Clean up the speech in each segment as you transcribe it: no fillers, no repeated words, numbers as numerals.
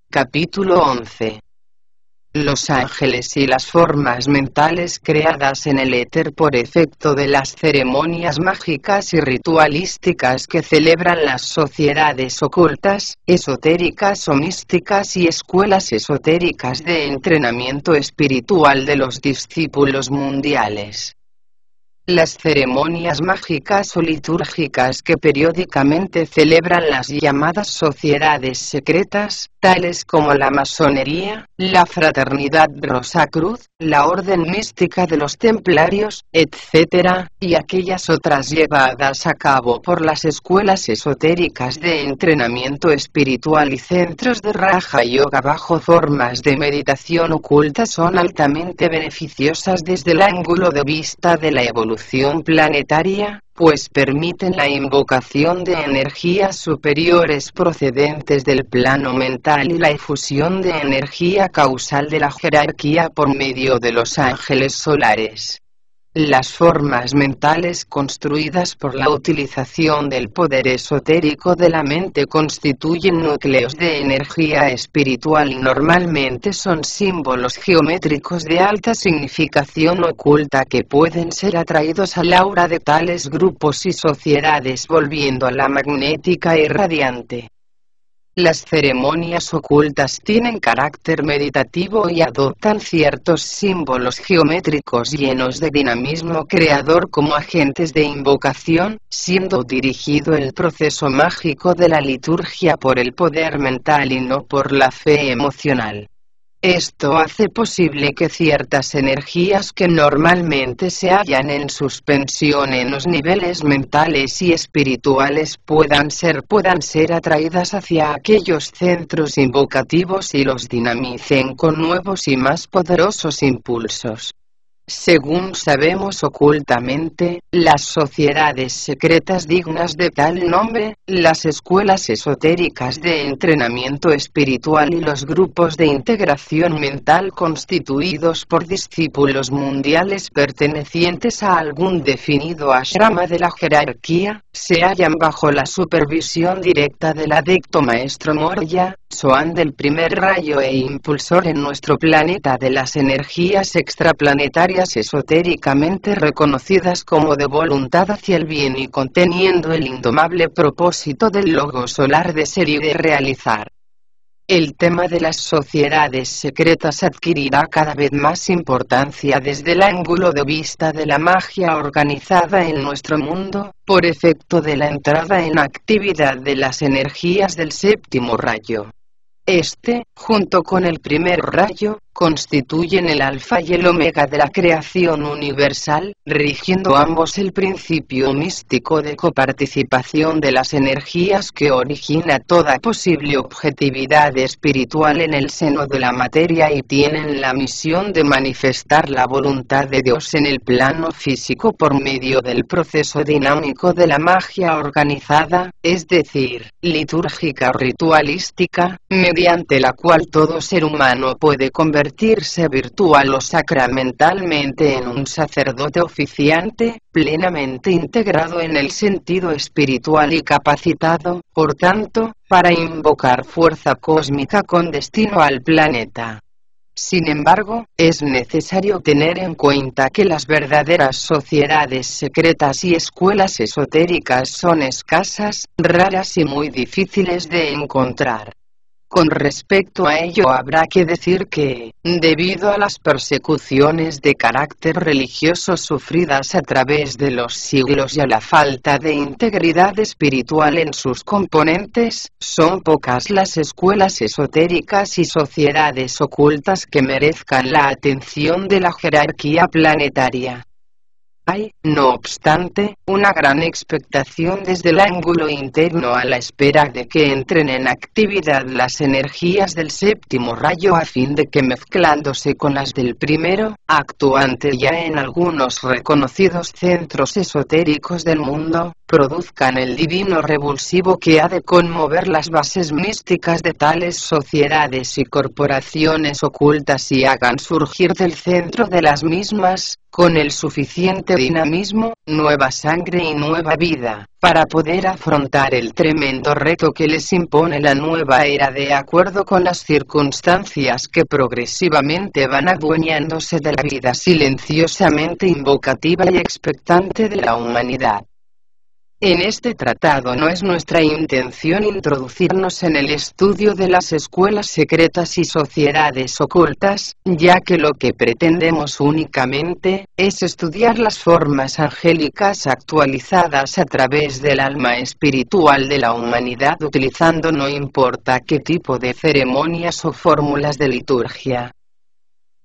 Capítulo 11. Los ángeles y las formas mentales creadas en el éter por efecto de las ceremonias mágicas y ritualísticas que celebran las sociedades ocultas, esotéricas o místicas y escuelas esotéricas de entrenamiento espiritual de los discípulos mundiales. Las ceremonias mágicas o litúrgicas que periódicamente celebran las llamadas sociedades secretas, tales como la masonería, la fraternidad Rosacruz, la orden mística de los templarios, etc., y aquellas otras llevadas a cabo por las escuelas esotéricas de entrenamiento espiritual y centros de Raja Yoga bajo formas de meditación oculta son altamente beneficiosas desde el ángulo de vista de la evolución planetaria, pues permiten la invocación de energías superiores procedentes del plano mental y la efusión de energía causal de la jerarquía por medio de los ángeles solares. Las formas mentales construidas por la utilización del poder esotérico de la mente constituyen núcleos de energía espiritual y normalmente son símbolos geométricos de alta significación oculta que pueden ser atraídos al aura de tales grupos y sociedades volviendo a la magnética y radiante. Las ceremonias ocultas tienen carácter meditativo y adoptan ciertos símbolos geométricos llenos de dinamismo creador como agentes de invocación, siendo dirigido el proceso mágico de la liturgia por el poder mental y no por la fe emocional. Esto hace posible que ciertas energías que normalmente se hallan en suspensión en los niveles mentales y espirituales puedan ser atraídas hacia aquellos centros invocativos y los dinamicen con nuevos y más poderosos impulsos. Según sabemos ocultamente, las sociedades secretas dignas de tal nombre, las escuelas esotéricas de entrenamiento espiritual y los grupos de integración mental constituidos por discípulos mundiales pertenecientes a algún definido ashrama de la jerarquía, se hallan bajo la supervisión directa del adepto maestro Morya, Soan del primer rayo e impulsor en nuestro planeta de las energías extraplanetarias esotéricamente reconocidas como de voluntad hacia el bien y conteniendo el indomable propósito del logo solar de ser y de realizar. El tema de las sociedades secretas adquirirá cada vez más importancia desde el ángulo de vista de la magia organizada en nuestro mundo, por efecto de la entrada en actividad de las energías del séptimo rayo. Este, junto con el primer rayo, constituyen el alfa y el omega de la creación universal, rigiendo ambos el principio místico de coparticipación de las energías que origina toda posible objetividad espiritual en el seno de la materia y tienen la misión de manifestar la voluntad de Dios en el plano físico por medio del proceso dinámico de la magia organizada, es decir, litúrgica o ritualística, mediante la cual todo ser humano puede convertirse virtual o sacramentalmente en un sacerdote oficiante, plenamente integrado en el sentido espiritual y capacitado, por tanto, para invocar fuerza cósmica con destino al planeta. Sin embargo, es necesario tener en cuenta que las verdaderas sociedades secretas y escuelas esotéricas son escasas, raras y muy difíciles de encontrar. Con respecto a ello habrá que decir que, debido a las persecuciones de carácter religioso sufridas a través de los siglos y a la falta de integridad espiritual en sus componentes, son pocas las escuelas esotéricas y sociedades ocultas que merezcan la atención de la jerarquía planetaria. Hay, no obstante, una gran expectación desde el ángulo interno a la espera de que entren en actividad las energías del séptimo rayo a fin de que mezclándose con las del primero, actuante ya en algunos reconocidos centros esotéricos del mundo, produzcan el divino revulsivo que ha de conmover las bases místicas de tales sociedades y corporaciones ocultas y hagan surgir del centro de las mismas, con el suficiente dinamismo, nueva sangre y nueva vida, para poder afrontar el tremendo reto que les impone la nueva era de acuerdo con las circunstancias que progresivamente van adueñándose de la vida silenciosamente invocativa y expectante de la humanidad. En este tratado no es nuestra intención introducirnos en el estudio de las escuelas secretas y sociedades ocultas, ya que lo que pretendemos únicamente es estudiar las formas angélicas actualizadas a través del alma espiritual de la humanidad utilizando no importa qué tipo de ceremonias o fórmulas de liturgia.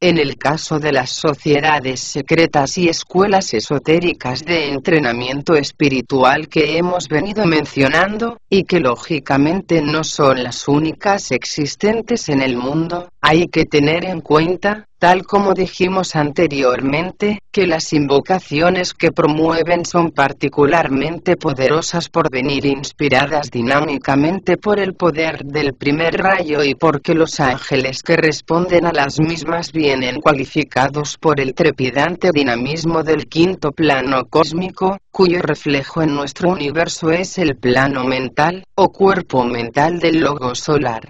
En el caso de las sociedades secretas y escuelas esotéricas de entrenamiento espiritual que hemos venido mencionando, y que lógicamente no son las únicas existentes en el mundo, hay que tener en cuenta, tal como dijimos anteriormente, que las invocaciones que promueven son particularmente poderosas por venir inspiradas dinámicamente por el poder del primer rayo y porque los ángeles que responden a las mismas vienen cualificados por el trepidante dinamismo del quinto plano cósmico, cuyo reflejo en nuestro universo es el plano mental, o cuerpo mental del logo solar.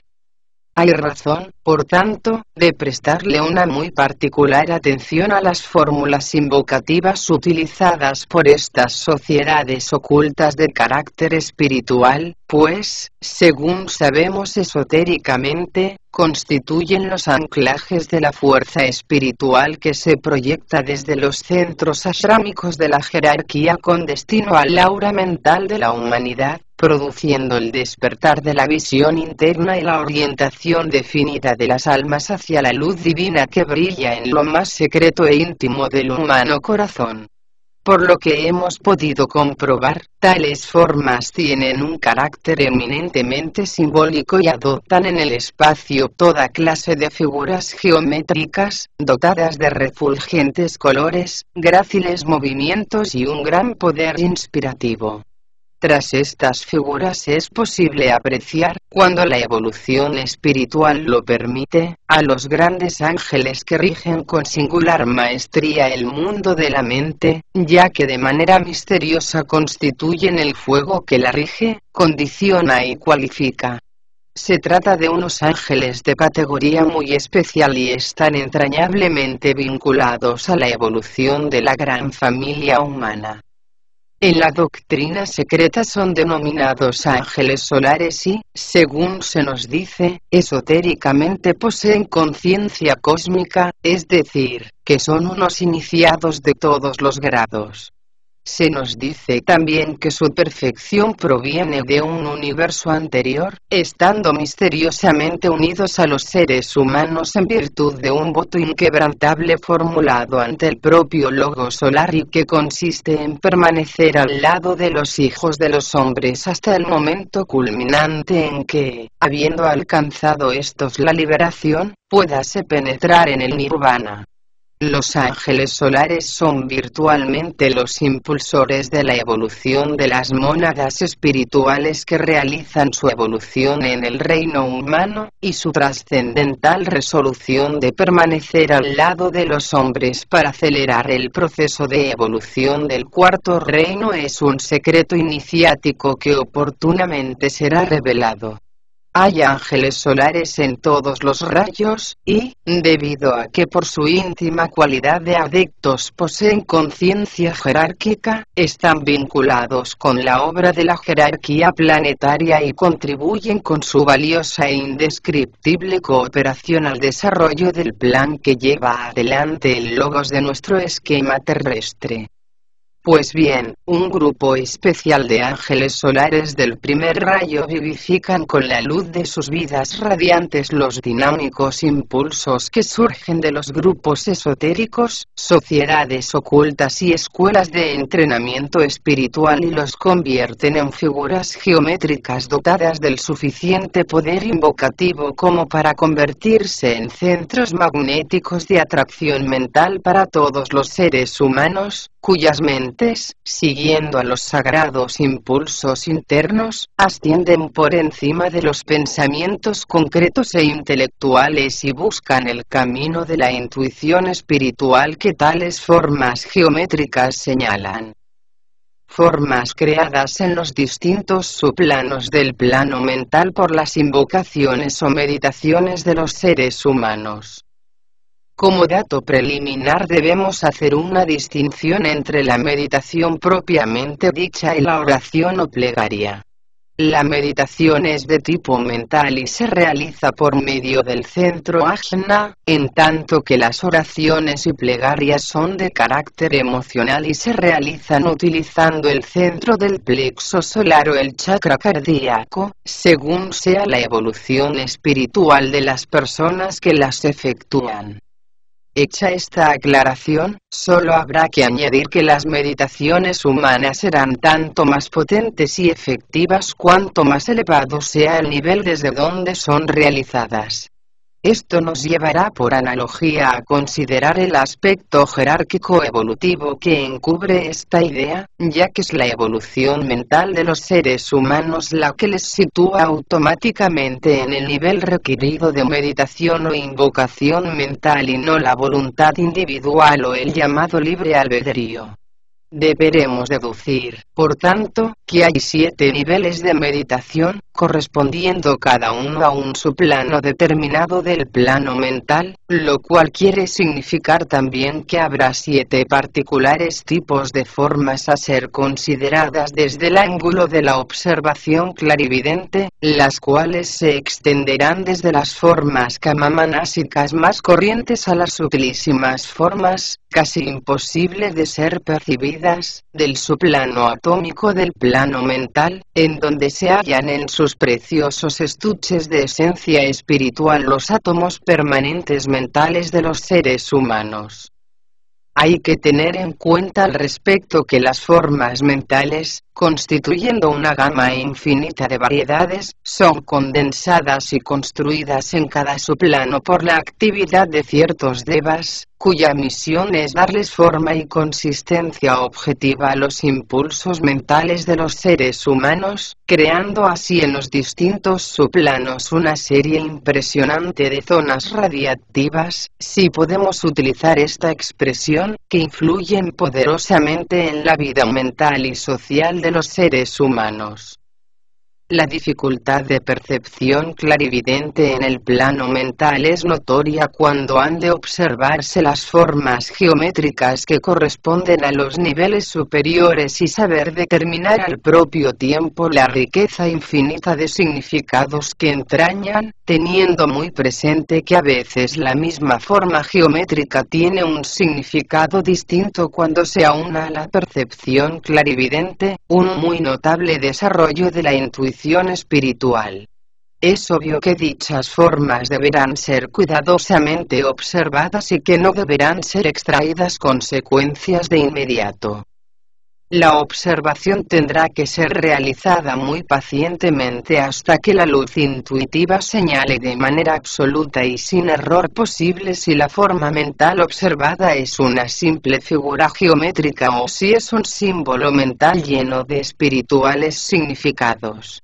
Hay razón, por tanto, de prestarle una muy particular atención a las fórmulas invocativas utilizadas por estas sociedades ocultas de carácter espiritual, pues, según sabemos esotéricamente, constituyen los anclajes de la fuerza espiritual que se proyecta desde los centros ashrámicos de la jerarquía con destino al aura mental de la humanidad, produciendo el despertar de la visión interna y la orientación definida de las almas hacia la luz divina que brilla en lo más secreto e íntimo del humano corazón. Por lo que hemos podido comprobar, tales formas tienen un carácter eminentemente simbólico y adoptan en el espacio toda clase de figuras geométricas, dotadas de refulgentes colores, gráciles movimientos y un gran poder inspirativo. Tras estas figuras es posible apreciar, cuando la evolución espiritual lo permite, a los grandes ángeles que rigen con singular maestría el mundo de la mente, ya que de manera misteriosa constituyen el fuego que la rige, condiciona y cualifica. Se trata de unos ángeles de categoría muy especial y están entrañablemente vinculados a la evolución de la gran familia humana. En la doctrina secreta son denominados ángeles solares y, según se nos dice, esotéricamente poseen conciencia cósmica, es decir, que son unos iniciados de todos los grados. Se nos dice también que su perfección proviene de un universo anterior, estando misteriosamente unidos a los seres humanos en virtud de un voto inquebrantable formulado ante el propio logo solar y que consiste en permanecer al lado de los hijos de los hombres hasta el momento culminante en que, habiendo alcanzado estos la liberación, puédase penetrar en el nirvana. Los ángeles solares son virtualmente los impulsores de la evolución de las mónadas espirituales que realizan su evolución en el reino humano, y su trascendental resolución de permanecer al lado de los hombres para acelerar el proceso de evolución del cuarto reino es un secreto iniciático que oportunamente será revelado. Hay ángeles solares en todos los rayos, y, debido a que por su íntima cualidad de adeptos poseen conciencia jerárquica, están vinculados con la obra de la jerarquía planetaria y contribuyen con su valiosa e indescriptible cooperación al desarrollo del plan que lleva adelante el logos de nuestro esquema terrestre. Pues bien, un grupo especial de ángeles solares del primer rayo vivifican con la luz de sus vidas radiantes los dinámicos impulsos que surgen de los grupos esotéricos, sociedades ocultas y escuelas de entrenamiento espiritual y los convierten en figuras geométricas dotadas del suficiente poder invocativo como para convertirse en centros magnéticos de atracción mental para todos los seres humanos, cuyas mentes, siguiendo a los sagrados impulsos internos, ascienden por encima de los pensamientos concretos e intelectuales y buscan el camino de la intuición espiritual que tales formas geométricas señalan. Formas creadas en los distintos subplanos del plano mental por las invocaciones o meditaciones de los seres humanos. Como dato preliminar debemos hacer una distinción entre la meditación propiamente dicha y la oración o plegaria. La meditación es de tipo mental y se realiza por medio del centro ajna, en tanto que las oraciones y plegarias son de carácter emocional y se realizan utilizando el centro del plexo solar o el chakra cardíaco, según sea la evolución espiritual de las personas que las efectúan. Hecha esta aclaración, solo habrá que añadir que las meditaciones humanas serán tanto más potentes y efectivas cuanto más elevado sea el nivel desde donde son realizadas. Esto nos llevará por analogía a considerar el aspecto jerárquico evolutivo que encubre esta idea, ya que es la evolución mental de los seres humanos la que les sitúa automáticamente en el nivel requerido de meditación o invocación mental y no la voluntad individual o el llamado libre albedrío. Deberemos deducir, por tanto, que hay 7 niveles de meditación, correspondiendo cada uno a un subplano determinado del plano mental, lo cual quiere significar también que habrá 7 particulares tipos de formas a ser consideradas desde el ángulo de la observación clarividente, las cuales se extenderán desde las formas kamamanásicas más corrientes a las sutilísimas formas, casi imposibles de ser percibidas, del subplano atómico del plano mental, en donde se hallan en sus preciosos estuches de esencia espiritual los átomos permanentes mentales de los seres humanos. Hay que tener en cuenta al respecto que las formas mentales, constituyendo una gama infinita de variedades, son condensadas y construidas en cada subplano por la actividad de ciertos devas, cuya misión es darles forma y consistencia objetiva a los impulsos mentales de los seres humanos, creando así en los distintos subplanos una serie impresionante de zonas radiactivas, si podemos utilizar esta expresión, que influyen poderosamente en la vida mental y social de los seres humanos. La dificultad de percepción clarividente en el plano mental es notoria cuando han de observarse las formas geométricas que corresponden a los niveles superiores y saber determinar al propio tiempo la riqueza infinita de significados que entrañan, teniendo muy presente que a veces la misma forma geométrica tiene un significado distinto cuando se aúna a la percepción clarividente, un muy notable desarrollo de la intuición espiritual. Es obvio que dichas formas deberán ser cuidadosamente observadas y que no deberán ser extraídas consecuencias de inmediato. La observación tendrá que ser realizada muy pacientemente hasta que la luz intuitiva señale de manera absoluta y sin error posible si la forma mental observada es una simple figura geométrica o si es un símbolo mental lleno de espirituales significados.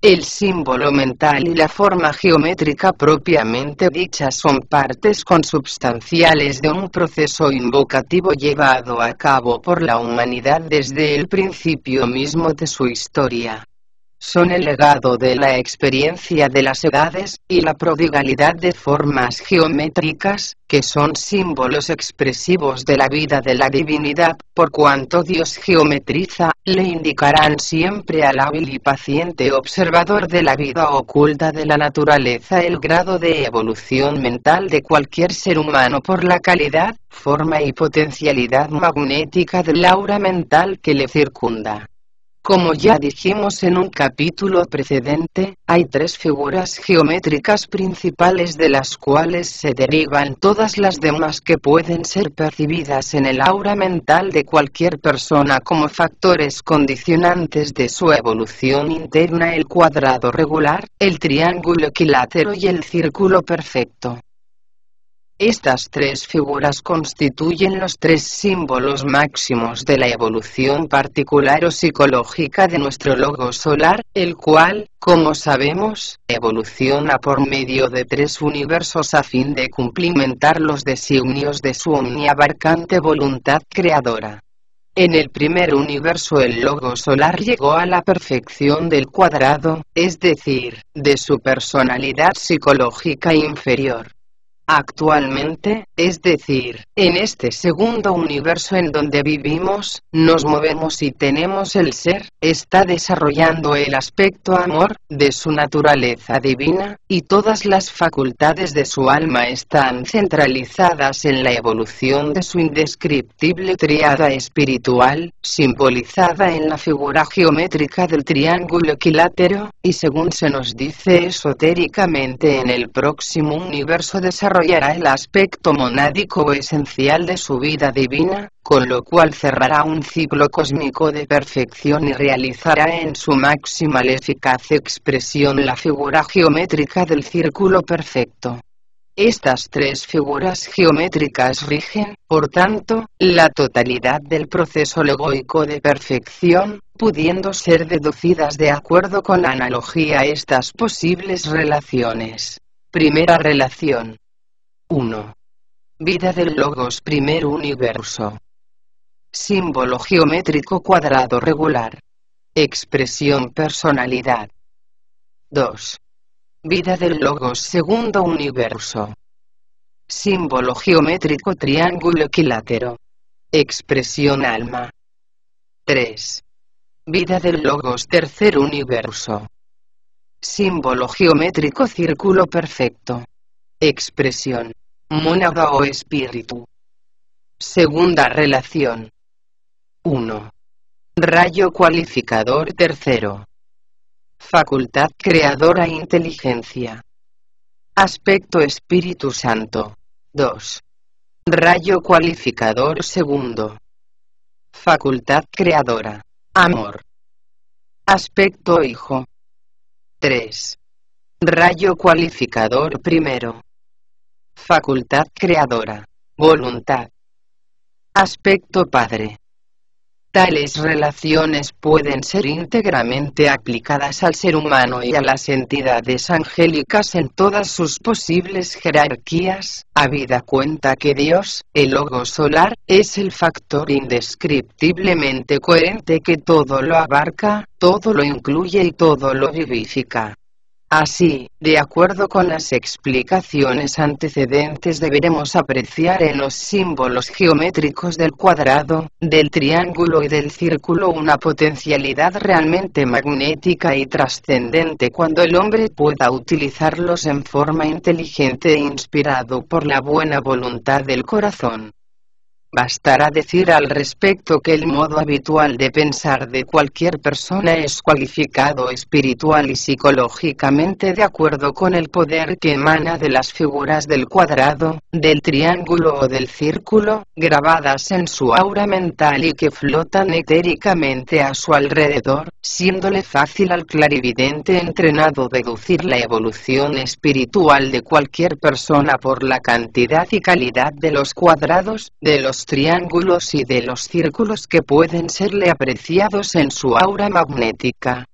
El símbolo mental y la forma geométrica propiamente dicha son partes consubstanciales de un proceso invocativo llevado a cabo por la humanidad desde el principio mismo de su historia. Son el legado de la experiencia de las edades, y la prodigalidad de formas geométricas, que son símbolos expresivos de la vida de la divinidad, por cuanto Dios geometriza, le indicarán siempre al hábil y paciente observador de la vida oculta de la naturaleza el grado de evolución mental de cualquier ser humano por la calidad, forma y potencialidad magnética del aura mental que le circunda. Como ya dijimos en un capítulo precedente, hay 3 figuras geométricas principales de las cuales se derivan todas las demás que pueden ser percibidas en el aura mental de cualquier persona como factores condicionantes de su evolución interna: el cuadrado regular, el triángulo equilátero y el círculo perfecto. Estas tres figuras constituyen los tres símbolos máximos de la evolución particular o psicológica de nuestro logo solar, el cual, como sabemos, evoluciona por medio de tres universos a fin de cumplimentar los designios de su omniabarcante voluntad creadora. En el primer universo el logo solar llegó a la perfección del cuadrado, es decir, de su personalidad psicológica inferior. Actualmente, es decir, en este segundo universo en donde vivimos, nos movemos y tenemos el ser, está desarrollando el aspecto amor, de su naturaleza divina, y todas las facultades de su alma están centralizadas en la evolución de su indescriptible tríada espiritual, simbolizada en la figura geométrica del triángulo equilátero, y según se nos dice esotéricamente en el próximo universo desarrollará el aspecto monádico o esencial de su vida divina, con lo cual cerrará un ciclo cósmico de perfección y realizará en su máxima y eficaz expresión la figura geométrica del círculo perfecto. Estas tres figuras geométricas rigen, por tanto, la totalidad del proceso logoico de perfección, pudiendo ser deducidas de acuerdo con la analogía a estas posibles relaciones. Primera relación. 1. Vida del logos primer universo. Símbolo geométrico cuadrado regular. Expresión personalidad. 2. Vida del logos segundo universo. Símbolo geométrico triángulo equilátero. Expresión alma. 3. Vida del logos tercer universo. Símbolo geométrico círculo perfecto. Expresión mónada o espíritu. Segunda relación. 1. Rayo cualificador tercero. Facultad creadora inteligencia. Aspecto Espíritu Santo. 2. Rayo cualificador segundo. Facultad creadora. Amor. Aspecto Hijo. 3. Rayo cualificador primero. Facultad creadora. Voluntad. Aspecto Padre. Tales relaciones pueden ser íntegramente aplicadas al ser humano y a las entidades angélicas en todas sus posibles jerarquías, habida cuenta que Dios, el logo solar, es el factor indescriptiblemente coherente que todo lo abarca, todo lo incluye y todo lo vivifica. Así, de acuerdo con las explicaciones antecedentes deberemos apreciar en los símbolos geométricos del cuadrado, del triángulo y del círculo una potencialidad realmente magnética y trascendente cuando el hombre pueda utilizarlos en forma inteligente e inspirado por la buena voluntad del corazón. Bastará decir al respecto que el modo habitual de pensar de cualquier persona es cualificado espiritual y psicológicamente de acuerdo con el poder que emana de las figuras del cuadrado, del triángulo o del círculo, grabadas en su aura mental y que flotan etéricamente a su alrededor, siéndole fácil al clarividente entrenado deducir la evolución espiritual de cualquier persona por la cantidad y calidad de los cuadrados, de los triángulos y de los círculos que pueden serle apreciados en su aura magnética.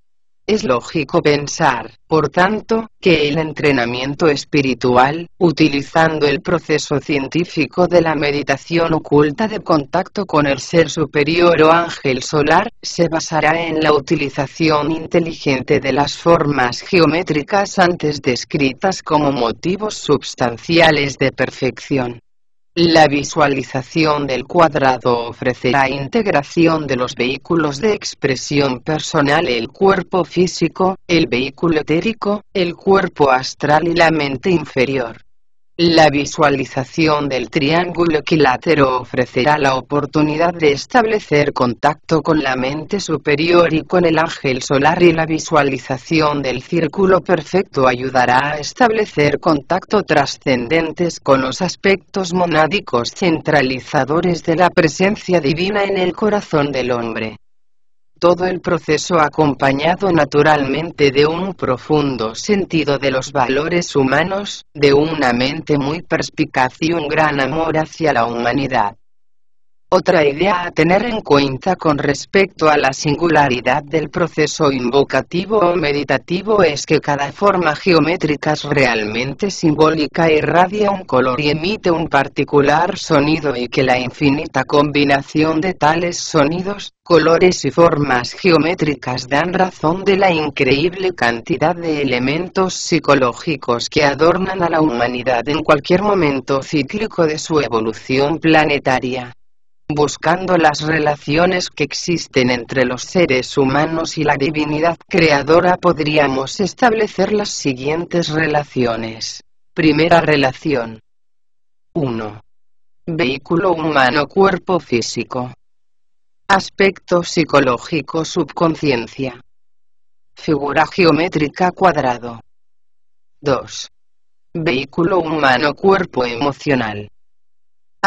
Es lógico pensar, por tanto, que el entrenamiento espiritual, utilizando el proceso científico de la meditación oculta de contacto con el ser superior o ángel solar, se basará en la utilización inteligente de las formas geométricas antes descritas como motivos substanciales de perfección. La visualización del cuadrado ofrecerá integración de los vehículos de expresión personal: el cuerpo físico, el vehículo etérico, el cuerpo astral y la mente inferior. La visualización del triángulo equilátero ofrecerá la oportunidad de establecer contacto con la mente superior y con el ángel solar, y la visualización del círculo perfecto ayudará a establecer contacto trascendentes con los aspectos monádicos centralizadores de la presencia divina en el corazón del hombre. Todo el proceso acompañado naturalmente de un profundo sentido de los valores humanos, de una mente muy perspicaz y un gran amor hacia la humanidad. Otra idea a tener en cuenta con respecto a la singularidad del proceso invocativo o meditativo es que cada forma geométrica es realmente simbólica, irradia un color y emite un particular sonido, y que la infinita combinación de tales sonidos, colores y formas geométricas dan razón de la increíble cantidad de elementos psicológicos que adornan a la humanidad en cualquier momento cíclico de su evolución planetaria. Buscando las relaciones que existen entre los seres humanos y la divinidad creadora, podríamos establecer las siguientes relaciones. Primera relación. 1. Vehículo humano, cuerpo físico. Aspecto psicológico, subconsciencia. Figura geométrica, cuadrado. 2. Vehículo humano, cuerpo emocional.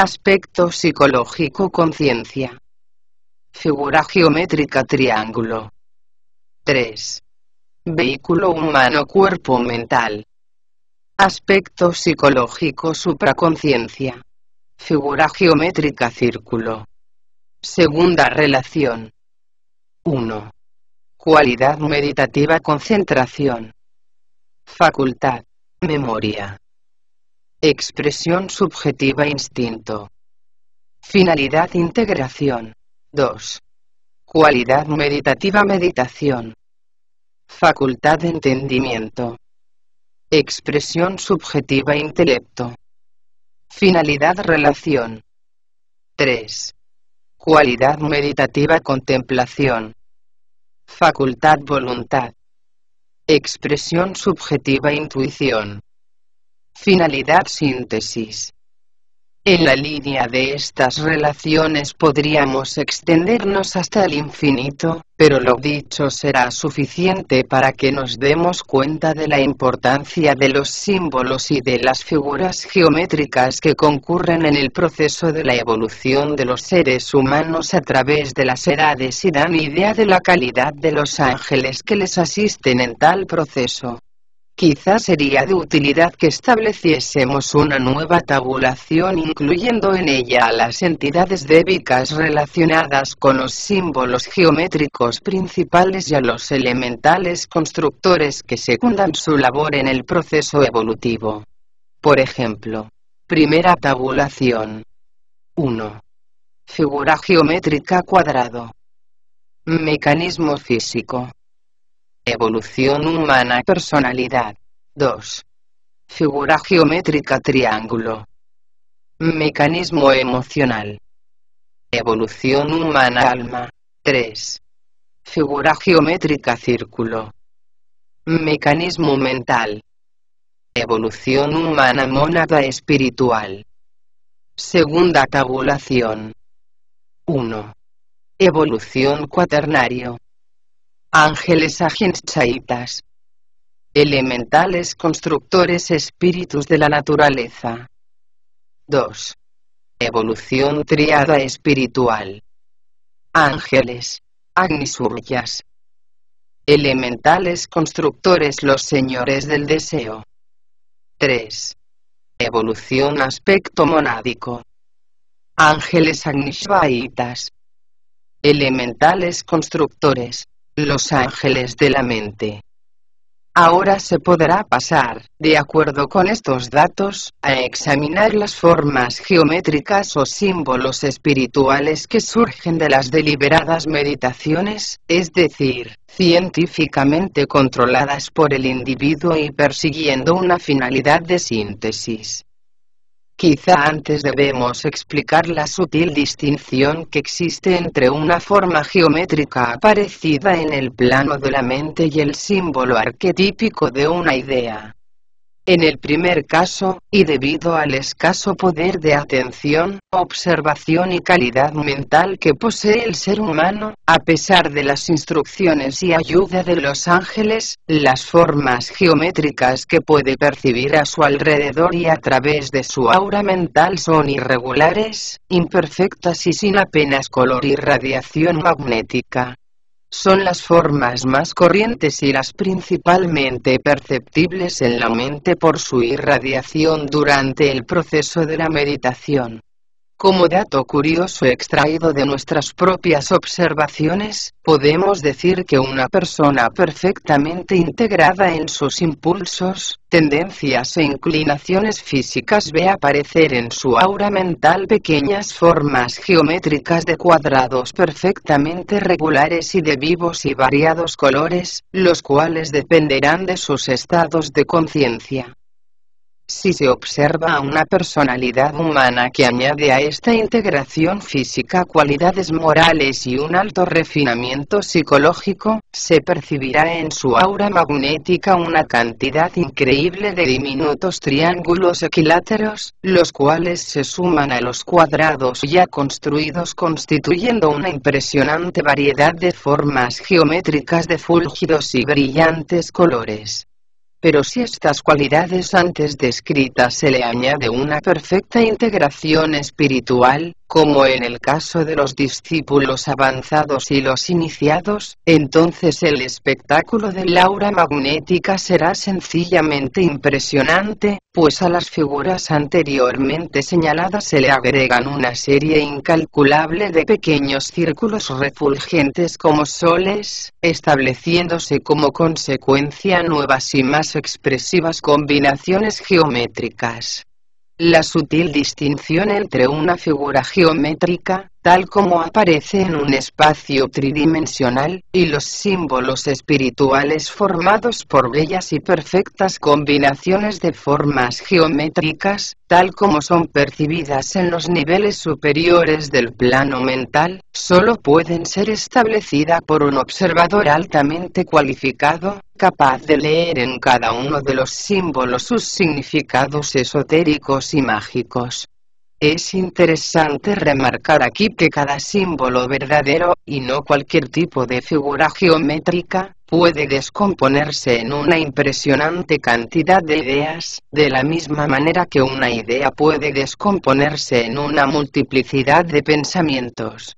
Aspecto psicológico, conciencia. Figura geométrica, triángulo. 3. Vehículo humano, cuerpo mental. Aspecto psicológico, supraconciencia. Figura geométrica, círculo. Segunda relación. 1. Cualidad meditativa, concentración. Facultad, memoria. Expresión subjetiva, instinto. Finalidad, integración. 2. Cualidad meditativa, meditación. Facultad, entendimiento. Expresión subjetiva, intelecto. Finalidad, relación. 3. Cualidad meditativa, contemplación. Facultad, voluntad. Expresión subjetiva, intuición. Finalidad, síntesis. En la línea de estas relaciones podríamos extendernos hasta el infinito, pero lo dicho será suficiente para que nos demos cuenta de la importancia de los símbolos y de las figuras geométricas que concurren en el proceso de la evolución de los seres humanos a través de las edades y dan idea de la calidad de los ángeles que les asisten en tal proceso. Quizás sería de utilidad que estableciésemos una nueva tabulación incluyendo en ella a las entidades débicas relacionadas con los símbolos geométricos principales y a los elementales constructores que secundan su labor en el proceso evolutivo. Por ejemplo, primera tabulación. 1. Figura geométrica, cuadrado. Mecanismo físico. Evolución humana, personalidad. 2. Figura geométrica, triángulo. Mecanismo emocional. Evolución humana, alma. 3. Figura geométrica, círculo. Mecanismo mental. Evolución humana, mónada espiritual. Segunda tabulación. 1. Evolución cuaternario. Ángeles agenschaitas. Elementales constructores, espíritus de la naturaleza. 2. Evolución triada espiritual. Ángeles, Agnisurjas. Elementales constructores, los señores del deseo. 3. Evolución aspecto monádico. Ángeles Agnishvaitas. Elementales constructores, los ángeles de la mente. Ahora se podrá pasar, de acuerdo con estos datos, a examinar las formas geométricas o símbolos espirituales que surgen de las deliberadas meditaciones, es decir, científicamente controladas por el individuo y persiguiendo una finalidad de síntesis. Quizá antes debemos explicar la sutil distinción que existe entre una forma geométrica aparecida en el plano de la mente y el símbolo arquetípico de una idea. En el primer caso, y debido al escaso poder de atención, observación y calidad mental que posee el ser humano, a pesar de las instrucciones y ayuda de los ángeles, las formas geométricas que puede percibir a su alrededor y a través de su aura mental son irregulares, imperfectas y sin apenas color y radiación magnética. Son las formas más corrientes y las principalmente perceptibles en la mente por su irradiación durante el proceso de la meditación. Como dato curioso extraído de nuestras propias observaciones, podemos decir que una persona perfectamente integrada en sus impulsos, tendencias e inclinaciones físicas ve aparecer en su aura mental pequeñas formas geométricas de cuadrados perfectamente regulares y de vivos y variados colores, los cuales dependerán de sus estados de conciencia. Si se observa a una personalidad humana que añade a esta integración física cualidades morales y un alto refinamiento psicológico, se percibirá en su aura magnética una cantidad increíble de diminutos triángulos equiláteros, los cuales se suman a los cuadrados ya construidos constituyendo una impresionante variedad de formas geométricas de fúlgidos y brillantes colores. Pero si estas cualidades antes descritas se le añade una perfecta integración espiritual, como en el caso de los discípulos avanzados y los iniciados, entonces el espectáculo del aura magnética será sencillamente impresionante, pues a las figuras anteriormente señaladas se le agregan una serie incalculable de pequeños círculos refulgentes como soles, estableciéndose como consecuencia nuevas y más expresivas combinaciones geométricas. La sutil distinción entre una figura geométrica, tal como aparece en un espacio tridimensional, y los símbolos espirituales formados por bellas y perfectas combinaciones de formas geométricas, tal como son percibidas en los niveles superiores del plano mental, solo pueden ser establecidas por un observador altamente cualificado, capaz de leer en cada uno de los símbolos sus significados esotéricos y mágicos. Es interesante remarcar aquí que cada símbolo verdadero, y no cualquier tipo de figura geométrica, puede descomponerse en una impresionante cantidad de ideas, de la misma manera que una idea puede descomponerse en una multiplicidad de pensamientos.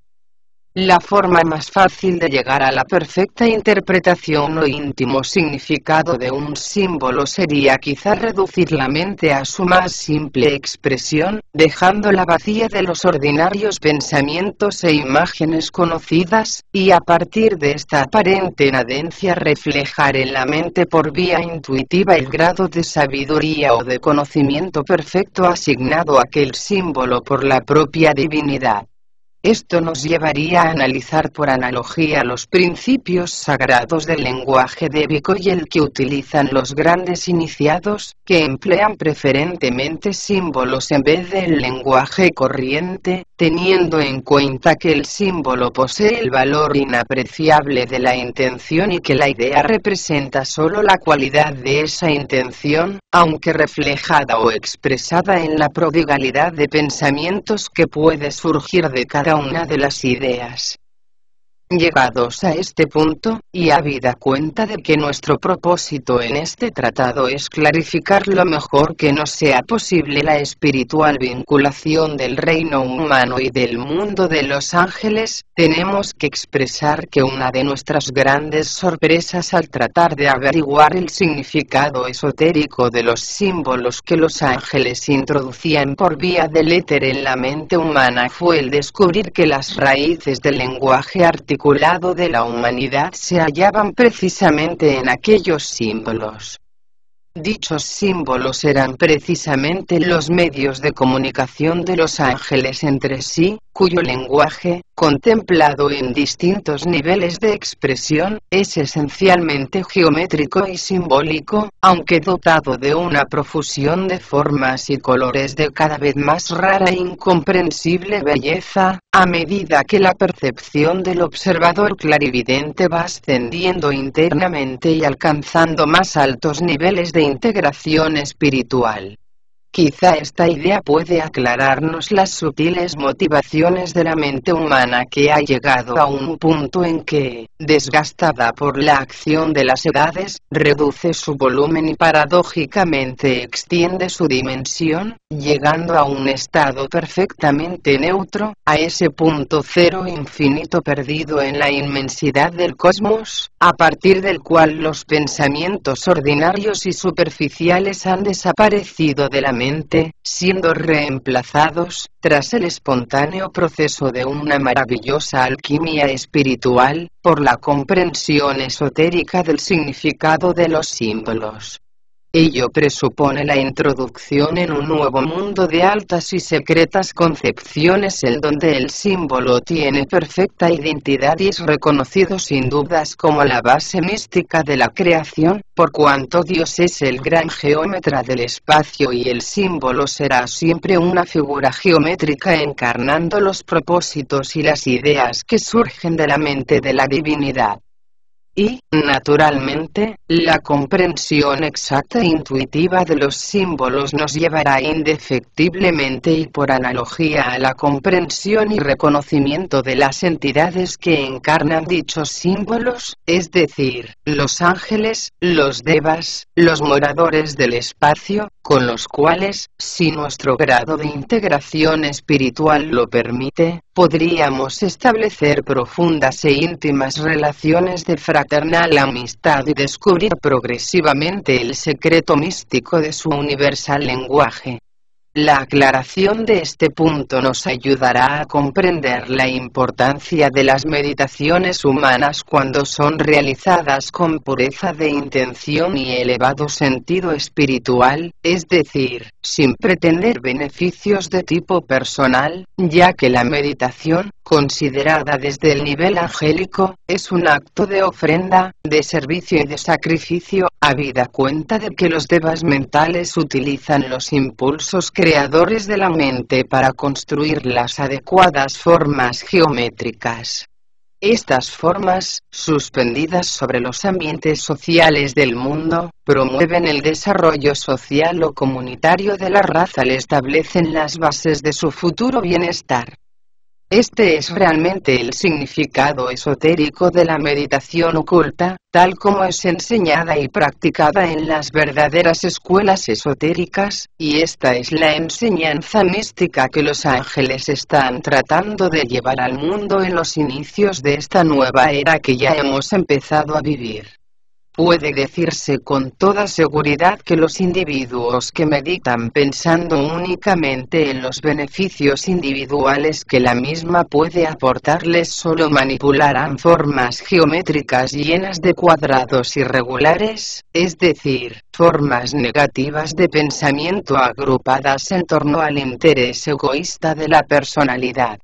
La forma más fácil de llegar a la perfecta interpretación o íntimo significado de un símbolo sería quizá reducir la mente a su más simple expresión, dejándola vacía de los ordinarios pensamientos e imágenes conocidas, y a partir de esta aparente nadencia reflejar en la mente por vía intuitiva el grado de sabiduría o de conocimiento perfecto asignado a aquel símbolo por la propia divinidad. Esto nos llevaría a analizar por analogía los principios sagrados del lenguaje débico y el que utilizan los grandes iniciados, que emplean preferentemente símbolos en vez del lenguaje corriente, teniendo en cuenta que el símbolo posee el valor inapreciable de la intención y que la idea representa solo la cualidad de esa intención, aunque reflejada o expresada en la prodigalidad de pensamientos que puede surgir de cada una de las ideas. Llegados a este punto, y habida cuenta de que nuestro propósito en este tratado es clarificar lo mejor que nos sea posible la espiritual vinculación del reino humano y del mundo de los ángeles, tenemos que expresar que una de nuestras grandes sorpresas al tratar de averiguar el significado esotérico de los símbolos que los ángeles introducían por vía del éter en la mente humana fue el descubrir que las raíces del lenguaje articulado de la humanidad se hallaban precisamente en aquellos símbolos. Dichos símbolos eran precisamente los medios de comunicación de los ángeles entre sí, cuyo lenguaje, contemplado en distintos niveles de expresión, es esencialmente geométrico y simbólico, aunque dotado de una profusión de formas y colores de cada vez más rara e incomprensible belleza, a medida que la percepción del observador clarividente va ascendiendo internamente y alcanzando más altos niveles de integración espiritual. Quizá esta idea puede aclararnos las sutiles motivaciones de la mente humana que ha llegado a un punto en que, desgastada por la acción de las edades, reduce su volumen y paradójicamente extiende su dimensión, llegando a un estado perfectamente neutro, a ese punto cero infinito perdido en la inmensidad del cosmos, a partir del cual los pensamientos ordinarios y superficiales han desaparecido de la mente, siendo reemplazados, tras el espontáneo proceso de una maravillosa alquimia espiritual, por la comprensión esotérica del significado de los símbolos. Ello presupone la introducción en un nuevo mundo de altas y secretas concepciones en donde el símbolo tiene perfecta identidad y es reconocido sin dudas como la base mística de la creación, por cuanto Dios es el gran geómetra del espacio y el símbolo será siempre una figura geométrica encarnando los propósitos y las ideas que surgen de la mente de la divinidad. Y, naturalmente, la comprensión exacta e intuitiva de los símbolos nos llevará indefectiblemente y por analogía a la comprensión y reconocimiento de las entidades que encarnan dichos símbolos, es decir, los ángeles, los devas, los moradores del espacio, con los cuales, si nuestro grado de integración espiritual lo permite, podríamos establecer profundas e íntimas relaciones de fraternal amistad y descubrir progresivamente el secreto místico de su universal lenguaje. La aclaración de este punto nos ayudará a comprender la importancia de las meditaciones humanas cuando son realizadas con pureza de intención y elevado sentido espiritual, es decir, sin pretender beneficios de tipo personal, ya que la meditación, considerada desde el nivel angélico, es un acto de ofrenda, de servicio y de sacrificio, habida cuenta de que los devas mentales utilizan los impulsos creadores de la mente para construir las adecuadas formas geométricas. Estas formas, suspendidas sobre los ambientes sociales del mundo, promueven el desarrollo social o comunitario de la raza y establecen las bases de su futuro bienestar. Este es realmente el significado esotérico de la meditación oculta, tal como es enseñada y practicada en las verdaderas escuelas esotéricas, y esta es la enseñanza mística que los ángeles están tratando de llevar al mundo en los inicios de esta nueva era que ya hemos empezado a vivir. Puede decirse con toda seguridad que los individuos que meditan pensando únicamente en los beneficios individuales que la misma puede aportarles solo manipularán formas geométricas llenas de cuadrados irregulares, es decir, formas negativas de pensamiento agrupadas en torno al interés egoísta de la personalidad.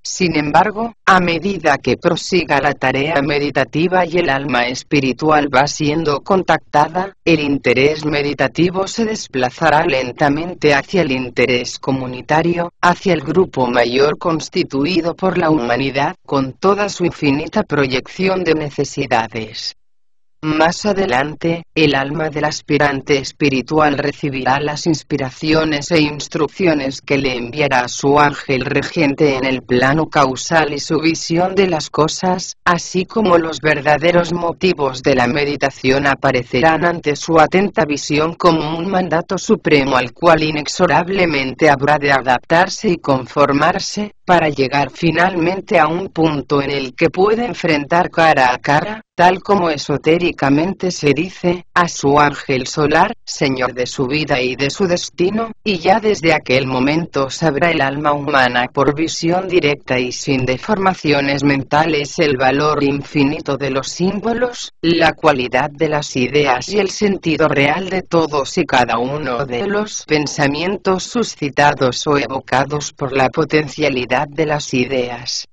Sin embargo, a medida que prosiga la tarea meditativa y el alma espiritual va siendo contactada, el interés meditativo se desplazará lentamente hacia el interés comunitario, hacia el grupo mayor constituido por la humanidad, con toda su infinita proyección de necesidades. Más adelante, el alma del aspirante espiritual recibirá las inspiraciones e instrucciones que le enviará su ángel regente en el plano causal y su visión de las cosas, así como los verdaderos motivos de la meditación aparecerán ante su atenta visión como un mandato supremo al cual inexorablemente habrá de adaptarse y conformarse, para llegar finalmente a un punto en el que puede enfrentar cara a cara, tal como esotéricamente se dice, a su ángel solar, señor de su vida y de su destino, y ya desde aquel momento sabrá el alma humana por visión directa y sin deformaciones mentales el valor infinito de los símbolos, la cualidad de las ideas y el sentido real de todos y cada uno de los pensamientos suscitados o evocados por la potencialidad de las ideas.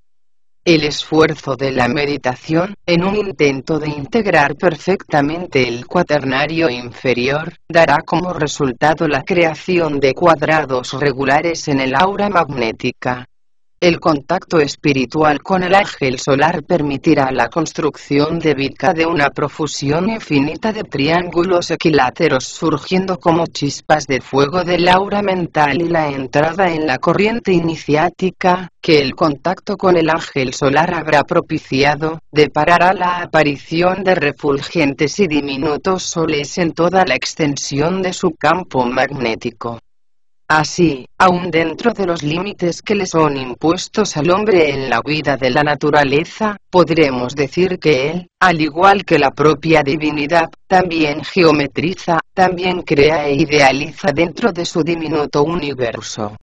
El esfuerzo de la meditación, en un intento de integrar perfectamente el cuaternario inferior, dará como resultado la creación de cuadrados regulares en el aura magnética. El contacto espiritual con el ángel solar permitirá la construcción de Vika de una profusión infinita de triángulos equiláteros surgiendo como chispas de fuego del aura mental y la entrada en la corriente iniciática, que el contacto con el ángel solar habrá propiciado, deparará la aparición de refulgentes y diminutos soles en toda la extensión de su campo magnético. Así, aun dentro de los límites que le son impuestos al hombre en la vida de la naturaleza, podremos decir que él, al igual que la propia divinidad, también geometriza, también crea e idealiza dentro de su diminuto universo.